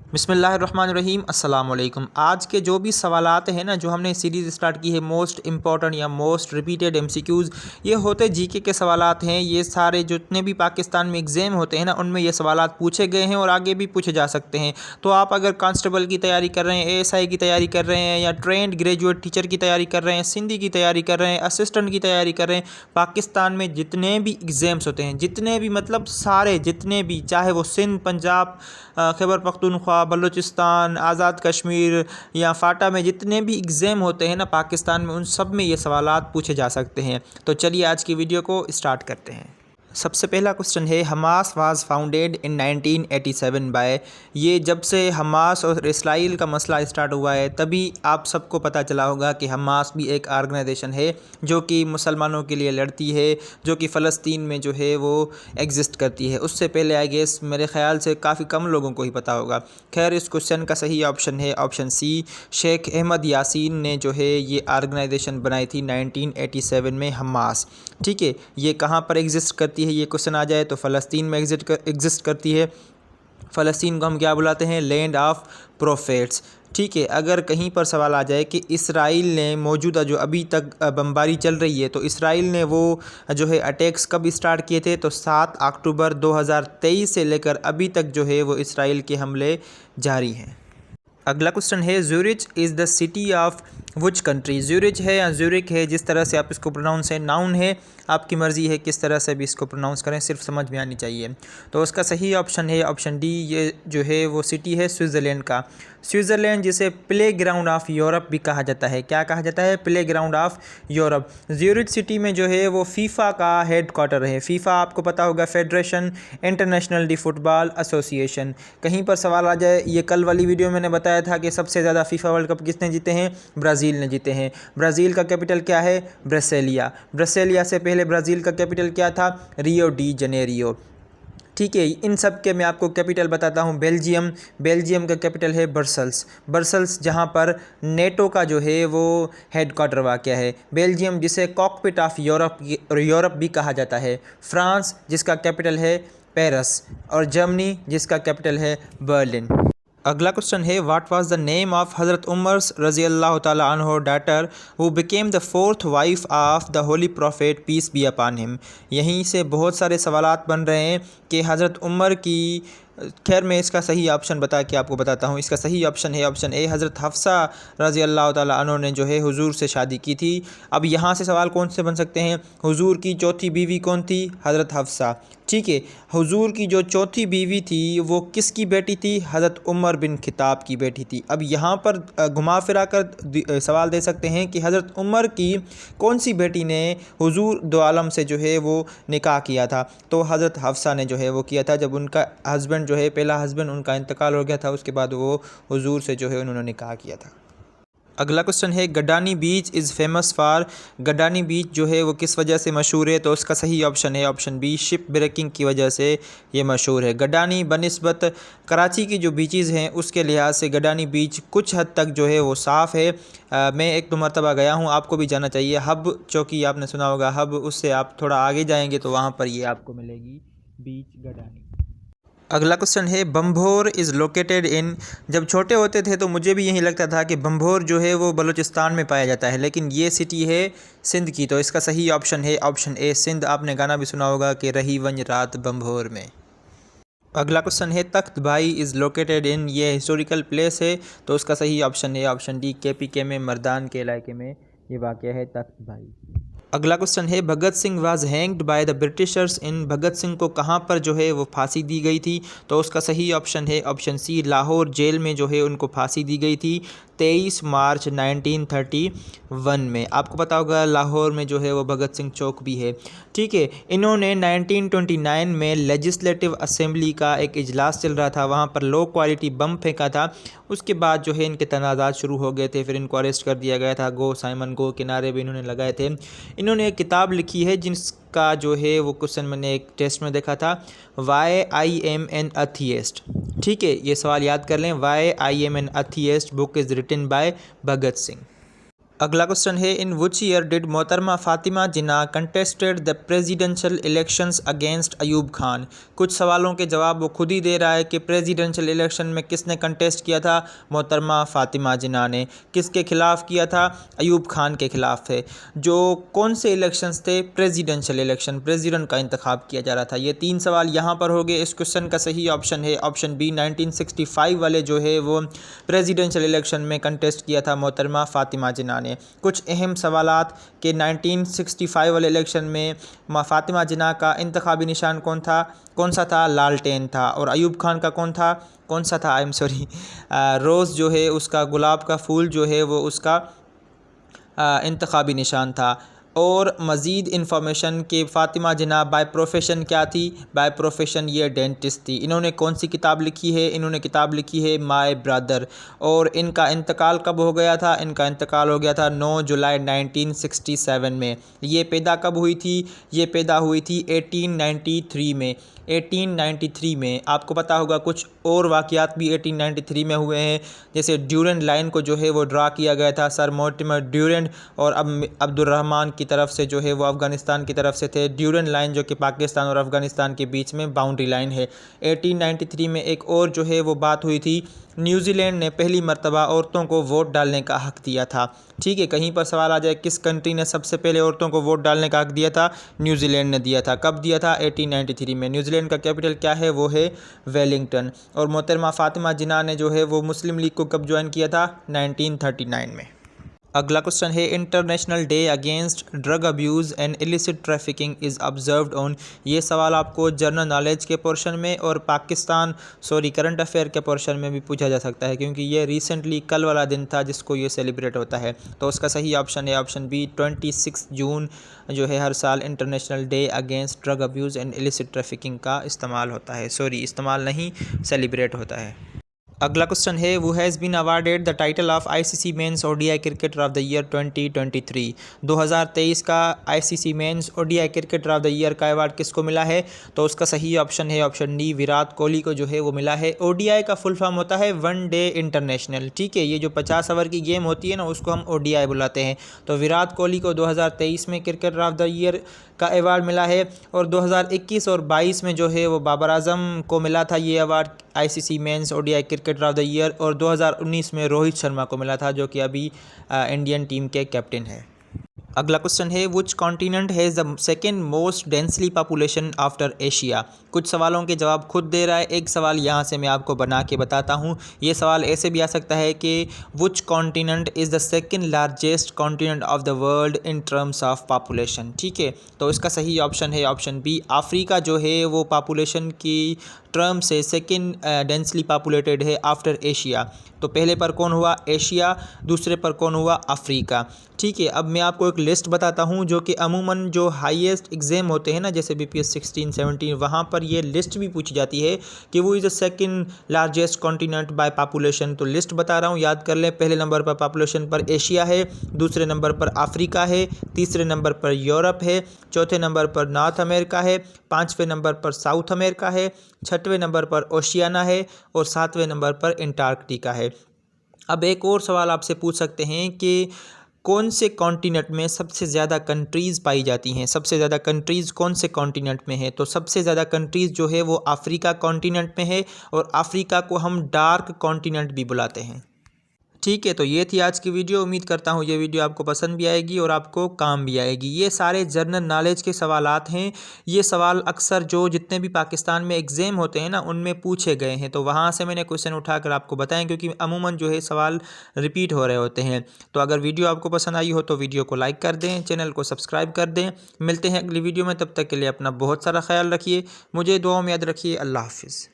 बिस्मिल्लाहिर्रहमानिर्रहीम अस्सलाम वालेकुम। आज के जो भी सवालात हैं ना, जो हमने सीरीज़ स्टार्ट की है मोस्ट इंपॉर्टेंट या मोस्ट रिपीटेड एमसीक्यूज़, ये होते जीके के सवालात हैं। ये सारे जितने भी पाकिस्तान में एग्ज़ाम होते हैं ना, उनमें ये सवालात पूछे गए हैं और आगे भी पूछे जा सकते हैं। तो आप अगर कांस्टेबल की तैयारी कर रहे हैं, एएसआई की तैयारी कर रहे हैं, या ट्रेंड ग्रेजुएट टीचर की तैयारी कर रहे हैं, सिंधी की तैयारी कर रहे हैं, असिस्टेंट की तैयारी कर रहे हैं, पाकिस्तान में जितने भी एग्ज़ाम्स होते हैं, जितने भी मतलब सारे जितने भी, चाहे वो सिंध, पंजाब, खैबर पख्तूनख्वा, बलूचिस्तान, आज़ाद कश्मीर या फ़ाटा में जितने भी एग्ज़ाम होते हैं ना पाकिस्तान में, उन सब में ये सवालात पूछे जा सकते हैं। तो चलिए आज की वीडियो को स्टार्ट करते हैं। सबसे पहला क्वेश्चन है, Hamas was founded in 1987 by. ये जब से हमास और इसराइल का मसला स्टार्ट हुआ है, तभी आप सबको पता चला होगा कि हमास भी एक ऑर्गेनाइजेशन है जो कि मुसलमानों के लिए लड़ती है, जो कि फ़लस्तीन में जो है वो एग्जिस्ट करती है। उससे पहले आई गेस मेरे ख़्याल से काफ़ी कम लोगों को ही पता होगा। खैर, इस क्वेश्चन का सही ऑप्शन है ऑप्शन सी। शेख अहमद यासीन ने जो है ये ऑर्गेनाइजेशन बनाई थी 1987 में, हमास। ठीक है, ये कहाँ पर एग्जिस्ट करती है, ये क्वेश्चन आ जाए तो फ़लस्तीन में एग्जिस्ट करती है। फ़लस्तीन को हम क्या बुलाते हैं? Land of prophets. ठीक है, अगर कहीं पर सवाल आ जाए कि इसराइल ने मौजूदा जो अभी तक बमबारी चल रही है, तो इसराइल ने वो जो है अटैक्स कब स्टार्ट किए थे? तो 7 अक्टूबर 2023 से लेकर अभी तक जो है वो इसराइल के हमले जारी हैं। अगला क्वेश्चन है, Zurich is the city of which country? Zurich है या ज़ूरिक है, जिस तरह से आप इसको प्रोनाउंस है, नाउन है, आपकी मर्ज़ी है किस तरह से भी इसको प्रोनाउंस करें, सिर्फ समझ में आनी चाहिए। तो उसका सही ऑप्शन है ऑप्शन डी। ये जो है वो सिटी है स्विट्ज़रलैंड का। स्विट्ज़रलैंड जिसे प्ले ग्राउंड ऑफ यूरोप भी कहा जाता है। क्या कहा जाता है? Play ground of Europe. Zurich city में जो है वो फ़ीफ़ा का हेड क्वार्टर है। फ़ीफ़ा आपको पता होगा, federation international D football association. कहीं पर सवाल आ जाए, ये कल वाली वीडियो मैंने बताया था कि सबसे ज़्यादा फ़ीफ़ा वर्ल्ड कप किसने जीते हैं? ब्राज़ील ने जीते हैं। ब्राज़ील का कैपिटल क्या है? ब्रसेलिया। ब्रसेलिया से पहले ब्राज़ील का कैपिटल क्या था? Rio de Janeiro. ठीक है, इन सब के मैं आपको कैपिटल बताता हूँ। बेल्जियम, बेल्जियम का कैपिटल है ब्रसल्स। ब्रसल्स जहाँ पर नेटो का जो है वो हेड क्वार्टर वाक़ है। बेल्जियम जिसे कॉकपिट ऑफ यूरोप भी कहा जाता है। फ्रांस जिसका कैपिटल है पेरिस, और जर्मनी जिसका कैपिटल है बर्लिन। अगला क्वेश्चन है, what was the name of हज़रत उमर रज़ी अल्लाह ताला अन्हु daughter who became the fourth wife of the holy prophet peace be upon him? यहीं से बहुत सारे सवालात बन रहे हैं कि हज़रत उमर की, खैर मैं इसका सही ऑप्शन बता के आपको बताता हूँ। इसका सही ऑप्शन है ऑप्शन ए, हज़रत हफ्सा रज़ी अल्लाह ताला अन्हु ने जो है हुजूर से शादी की थी। अब यहाँ से सवाल कौन से बन सकते हैं? हुजूर की चौथी बीवी कौन थी? हज़रत हफ्सा। ठीक है, हुजूर की जो चौथी बीवी थी वो किसकी बेटी थी? हज़रत उमर बिन खिताब की बेटी थी। अब यहाँ पर घुमा फिरा कर सवाल दे सकते हैं कि हज़रत उमर की कौन सी बेटी ने हुजूर दो आलम से जो है वो निकाह किया था? तो हज़रत हफ्सा ने जो है वो किया था, जब उनका हस्बैंड जो है, पहला हस्बैंड उनका इंतकाल हो गया था, उसके बाद वो हुजूर से जो है उन्होंने निकाह किया था। अगला क्वेश्चन है, Gadani beach is famous for. Gadani beach जो है वो किस वजह से मशहूर है? तो उसका सही ऑप्शन है ऑप्शन बी, शिप ब्रेकिंग की वजह से ये मशहूर है। गडानी बनिस्बत कराची की जो बीचेज़ हैं उसके लिहाज से गडानी बीच कुछ हद तक जो है वो साफ़ है। मैं एक दो मरतबा गया हूँ, आपको भी जाना चाहिए। हब चौकी आपने सुना होगा, हब, उससे आप थोड़ा आगे जाएंगे तो वहाँ पर ये आपको मिलेगी बीच गडानी। अगला क्वेश्चन है, बम्भोर इज़ लोकेटेड इन। जब छोटे होते थे तो मुझे भी यही लगता था कि बम्भोर जो है वो बलूचिस्तान में पाया जाता है, लेकिन ये सिटी है सिंध की। तो इसका सही ऑप्शन है ऑप्शन ए, सिंध। आपने गाना भी सुना होगा कि रही वंज रात बम्भोर में। अगला क्वेश्चन है, तख्त भाई इज़ लोकेटेड इन। ये हिस्टोरिकल प्लेस है, तो उसका सही ऑप्शन है ऑप्शन डी, KPK में मर्दान के इलाके में ये वाक़या है तख्त भाई। अगला क्वेश्चन है, Bhagat Singh was hanged by the Britishers in. Bhagat Singh को कहाँ पर जो है वो फांसी दी गई थी? तो उसका सही ऑप्शन है ऑप्शन सी, लाहौर जेल में जो है उनको फांसी दी गई थी 23 मार्च 1931 में। आपको पता होगा लाहौर में जो है वो भगत सिंह चौक भी है। ठीक है, इन्होंने 1929 में लेजिस्लेटिव असेंबली का एक इजलास चल रहा था, वहाँ पर लो क्वालिटी बम फेंका था। उसके बाद जो है इनके तनाज़ात शुरू हो गए थे, फिर इनको अरेस्ट कर दिया गया था। गो साइमन गो के नारे भी इन्होंने लगाए थे। इन्होंने एक किताब लिखी है जिसका जो है वो क्वेश्चन मैंने एक टेस्ट में देखा था, why I am an atheist. ठीक है, ये सवाल याद कर लें, why I am an atheist book is written by Bhagat Singh. अगला क्वेश्चन है, इन विच ईयर डिड मोहतरमा Fatima Jinnah contested the presidential elections against Ayub Khan. कुछ सवालों के जवाब वो खुद ही दे रहा है कि प्रेसिडेंशियल इलेक्शन में किसने कंटेस्ट किया था, मोहतरमा फ़ातिमा जिन्ना ने। किसके खिलाफ किया था, अयूब खान के खिलाफ थे। जो कौन से इलेक्शंस थे, प्रेसिडेंशियल इलेक्शन, प्रेसिडेंट का इंतखाब किया जा रहा था। ये 3 सवाल यहाँ पर हो गए। इस क्वेश्चन का सही ऑप्शन है ऑप्शन बी, 1965 वाले जो है वो प्रेसिडेंशियल इलेक्शन में कंटेस्ट किया था मोहतरमा फ़ातिमा जिन्ना ने। कुछ अहम सवालात के 1965 वाले इलेक्शन में फ़ातिमा जिन्ना का इंतखाबी निशान कौन सा था, लालटेन था। और अयूब खान का कौन सा था, आई एम सॉरी, रोज़ जो है उसका, गुलाब का फूल जो है वो उसका इंतखाबी निशान था। और मज़ीद इन्फॉर्मेशन कि फ़ातिमा जिन्ना बाय प्रोफेशन क्या थी, बाय प्रोफेशन ये डेंटिस्ट थी। इन्होंने कौन सी किताब लिखी है, इन्होंने किताब लिखी है माय ब्रदर। और इनका इंतकाल कब हो गया था, इनका इंतकाल हो गया था 9 जुलाई 1967 में। ये पैदा कब हुई थी, ये पैदा हुई थी 1893 में। 1893 में आपको पता होगा कुछ और वाक़यात भी 1893 में हुए हैं, जैसे ड्यूरेंट लाइन को जो है वो ड्रा किया गया था सर मोर्टिमर ड्यूरेंट और अब्दुर्रहमान की तरफ से जो है वो अफ़गानिस्तान की तरफ से थे। ड्यूरेंट लाइन जो कि पाकिस्तान और अफ़गानिस्तान के बीच में बाउंड्री लाइन है। 1893 में एक और जो है वो बात हुई थी, न्यूजीलैंड ने पहली मर्तबा औरतों को वोट डालने का हक़ दिया था। ठीक है, कहीं पर सवाल आ जाए किस कंट्री ने सबसे पहले औरतों को वोट डालने का हक़ दिया था, न्यूजीलैंड ने दिया था। कब दिया था, 1893 में। न्यूजीलैंड का कैपिटल क्या है, वो है वेलिंगटन। और मोहतरमा फ़ातिमा जिन्ना ने जो है वो मुस्लिम लीग को कब ज्वाइन किया था, 1939 में। अगला क्वेश्चन है, international day against drug abuse and illicit trafficking is observed on. ये सवाल आपको जनरल नॉलेज के पोर्शन में और करंट अफेयर के पोर्शन में भी पूछा जा सकता है, क्योंकि ये रिसेंटली कल वाला दिन था जिसको ये सेलिब्रेट होता है। तो उसका सही ऑप्शन है ऑप्शन बी, 26 जून जो है हर साल international day against drug abuse and illicit trafficking का इस्तेमाल होता है, इस्तेमाल नहीं, सेलिब्रेट होता है। अगला क्वेश्चन है, who has been awarded the title of ICC men's ODI cricketer of the year 2023। 2023 का ICC men's ODI cricketer of the year का अवार्ड किसको मिला है, तो उसका सही ऑप्शन है ऑप्शन डी, विराट कोहली को जो है वो मिला है। ओडीआई का फुल फॉर्म होता है वन डे इंटरनेशनल। ठीक है, ये जो 50 ओवर की गेम होती है ना उसको हम ओडीआई बुलाते हैं। तो विराट कोहली को 2023 में क्रिकेटर ऑफ द ईयर का अवार्ड मिला है। और 2021 और 22 में जो है वो बाबर आजम को मिला था ये award, ICC men's ODI cricketer of the year. और 2019 में रोहित शर्मा को मिला था, जो कि अभी इंडियन टीम के कैप्टन है। अगला क्वेश्चन है, which continent has the second most densely population after Asia. कुछ सवालों के जवाब खुद दे रहा है। एक सवाल यहाँ से मैं आपको बना के बताता हूँ। ये सवाल ऐसे भी आ सकता है कि which continent is the second largest continent of the world in terms of population. ठीक है, तो इसका सही ऑप्शन है ऑप्शन बी, अफ्रीका जो है वो पॉपुलेशन की टर्म से सेकेंड डेंसली पॉपुलेटेड है आफ्टर एशिया। तो पहले पर कौन हुआ, एशिया, दूसरे पर कौन हुआ, अफ्रीका। ठीक है, अब मैं आपको एक लिस्ट बताता हूँ जो कि अमूमन जो हाईएस्ट एग्ज़ाम होते हैं ना, जैसे बीपीएस 16, 17, वहाँ पर ये लिस्ट भी पूछी जाती है कि वो is the second largest continent by population. तो लिस्ट बता रहा हूँ, याद कर लें। पहले नंबर पर पॉपुलेशन पर एशिया है, दूसरे नंबर पर अफ्रीका है, तीसरे नंबर पर यूरोप है, चौथे नंबर पर नॉर्थ अमेरिका है, पाँचवें नंबर पर साउथ अमेरिका है, छठवें नंबर पर ओशियाना है और सातवें नंबर पर एंटार्कटिका है। अब एक और सवाल आपसे पूछ सकते हैं कि कौन से कॉन्टिनेंट में सबसे ज़्यादा कंट्रीज़ पाई जाती हैं, सबसे ज़्यादा कंट्रीज़ कौन से कॉन्टिनेंट में है। तो सबसे ज़्यादा कंट्रीज़ जो है वो अफ्रीका कॉन्टिनेंट में है, और अफ्रीका को हम डार्क कॉन्टिनेंट भी बुलाते हैं। ठीक है, तो ये थी आज की वीडियो। उम्मीद करता हूँ ये वीडियो आपको पसंद भी आएगी और आपको काम भी आएगी। ये सारे जनरल नॉलेज के सवालात हैं। ये सवाल अक्सर जो जितने भी पाकिस्तान में एग्ज़ाम होते हैं ना उनमें पूछे गए हैं, तो वहाँ से मैंने क्वेश्चन उठाकर आपको बताएं, क्योंकि अमूमन जो है सवाल रिपीट हो रहे होते हैं। तो अगर वीडियो आपको पसंद आई हो तो वीडियो को लाइक कर दें, चैनल को सब्सक्राइब कर दें। मिलते हैं अगली वीडियो में, तब तक के लिए अपना बहुत सारा ख्याल रखिए, मुझे दुआ में याद रखिए। अल्लाह हाफिज़।